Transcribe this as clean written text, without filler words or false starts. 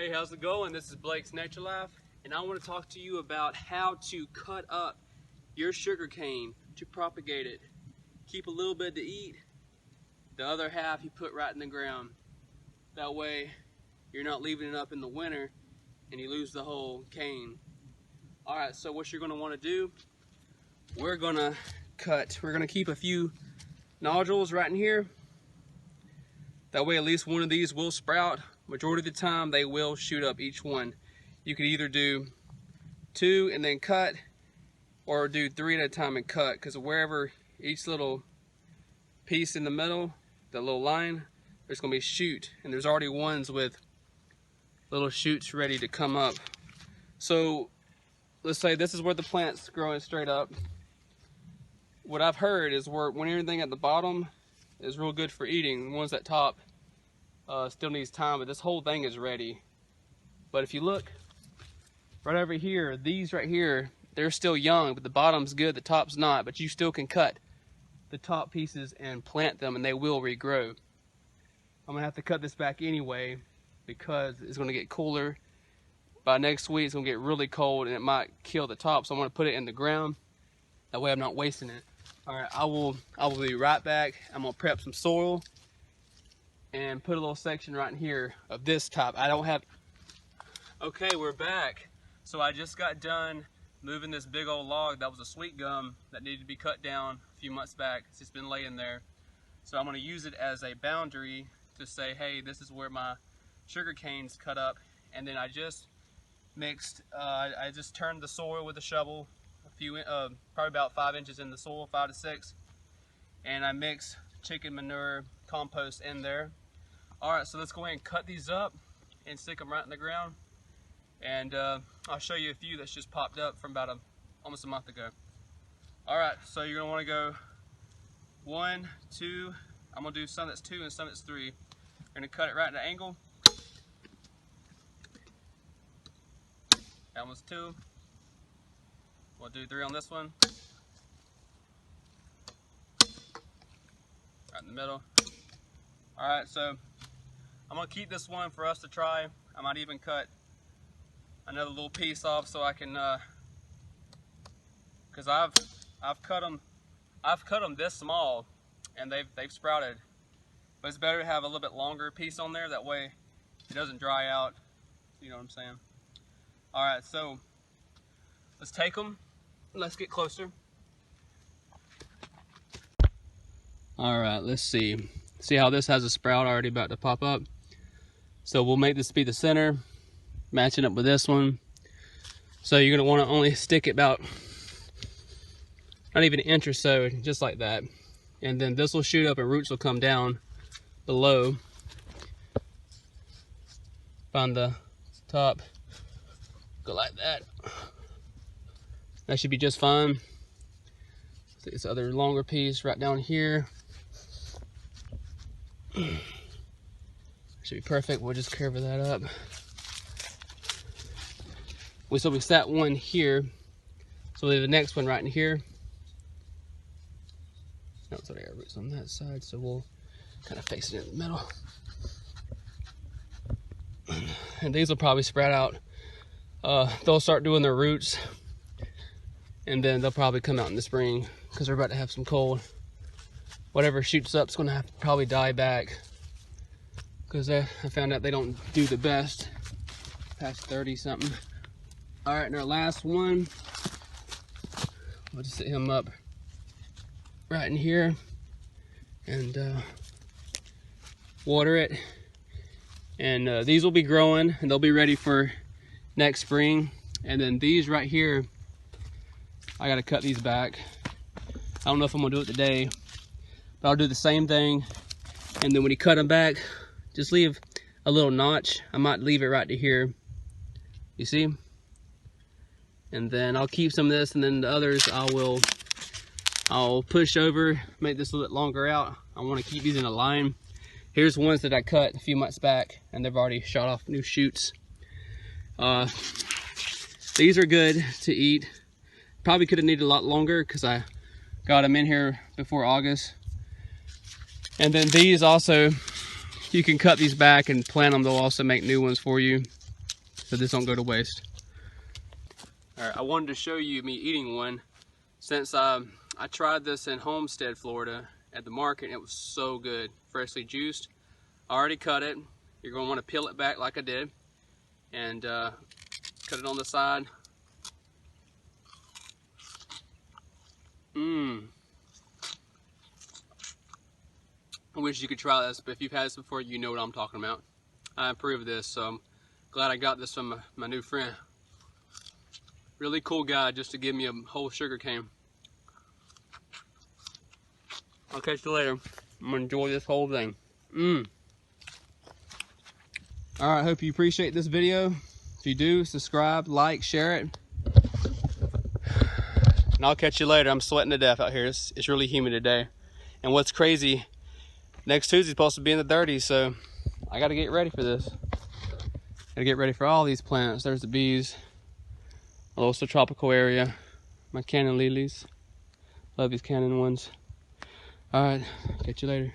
Hey, how's it going? This is Blake's Nature Life, and I want to talk to you about how to cut up your sugarcane to propagate it. Keep a little bit to eat, the other half you put right in the ground. That way you're not leaving it up in the winter and you lose the whole cane. Alright, so what you're going to want to do, we're going to keep a few nodules right in here. That way at least one of these will sprout. Majority of the time they will shoot up each one. You could either do 2 and then cut, or do 3 at a time and cut, because wherever each little piece in the middle, that little line, there's going to be a shoot, and there's already ones with little shoots ready to come up. So let's say this is where the plant's growing straight up. What I've heard is when everything at the bottom is real good for eating, the ones at top still needs time, but this whole thing is ready. But if you look right over here, these right here, they're still young, but the bottom's good, the top's not. But you still can cut the top pieces and plant them, and they will regrow. I'm gonna have to cut this back anyway because it's gonna get cooler. By next week, it's gonna get really cold, and it might kill the top. So I'm gonna put it in the ground. That way, I'm not wasting it. All right, I will be right back. I'm gonna prep some soil and put a little section right in here of this type. I don't have. Okay, we're back. So I just got done moving this big old log that was a sweet gum that needed to be cut down a few months back. It's just been laying there. So I'm gonna use it as a boundary to say, hey, this is where my sugar cane's cut up. And then I just mixed, I just turned the soil with a shovel, probably about 5 inches in the soil, 5 to 6. And I mixed chicken manure compost in there. All right, so let's go ahead and cut these up and stick them right in the ground. And I'll show you a few that's just popped up from about almost a month ago. All right, so you're gonna wanna go 1, 2, I'm gonna do some that's 2 and some that's 3. You're gonna cut it right at an angle. That one's 2. We'll do 3 on this one. Right in the middle. All right, so I'm gonna keep this one for us to try. I might even cut another little piece off so I can, cause I've cut them this small, and they've sprouted. But it's better to have a little bit longer piece on there. That way it doesn't dry out. You know what I'm saying? All right, so let's take them. Let's get closer. All right, let's see. See how this has a sprout already about to pop up? So we'll make this be the center, matching up with this one. So you're gonna wanna only stick it about, not even an inch or so, just like that. And then this will shoot up and roots will come down below. Find the top, go like that. That should be just fine. This other longer piece right down here. Should be perfect. We'll just cover that up. So we set one here. So we'll do the next one right in here. No, it's already got roots on that side, so we'll kind of face it in the middle. And these will probably spread out. They'll start doing their roots, and then they'll probably come out in the spring because we're about to have some cold. Whatever shoots up is going to have to probably die back, because I found out they don't do the best past 30 something. All right, and our last one, we'll just set him up right in here and water it. And these will be growing and they'll be ready for next spring. And then these right here, I gotta cut these back. I don't know if I'm gonna do it today, but I'll do the same thing. And then when you cut them back, just leave a little notch. I might leave it right to here. You see? And then I'll keep some of this, and then the others I'll push over, make this a little bit longer out. I want to keep these in a line. Here's ones that I cut a few months back, and they've already shot off new shoots. These are good to eat. Probably could have needed a lot longer because I got them in here before August. And then these also, you can cut these back and plant them. They'll also make new ones for you. so this don't go to waste. All right, I wanted to show you me eating one since I tried this in Homestead, Florida at the market, and it was so good. Freshly juiced. I already cut it. You're going to want to peel it back like I did and cut it on the side. I wish you could try this, but if you've had this before, you know what I'm talking about. I approve of this, so I'm glad I got this from my new friend. Really cool guy just to give me a whole sugar cane. I'll catch you later. I'm gonna enjoy this whole thing. Alright, hope you appreciate this video. If you do, subscribe, like, share it. And I'll catch you later. I'm sweating to death out here. It's really humid today. And what's crazy, next Tuesday's supposed to be in the 30s, so I gotta get ready for this. Gotta get ready for all these plants. There's the bees. Also tropical area. My cannon lilies. Love these cannon ones. Alright, catch you later.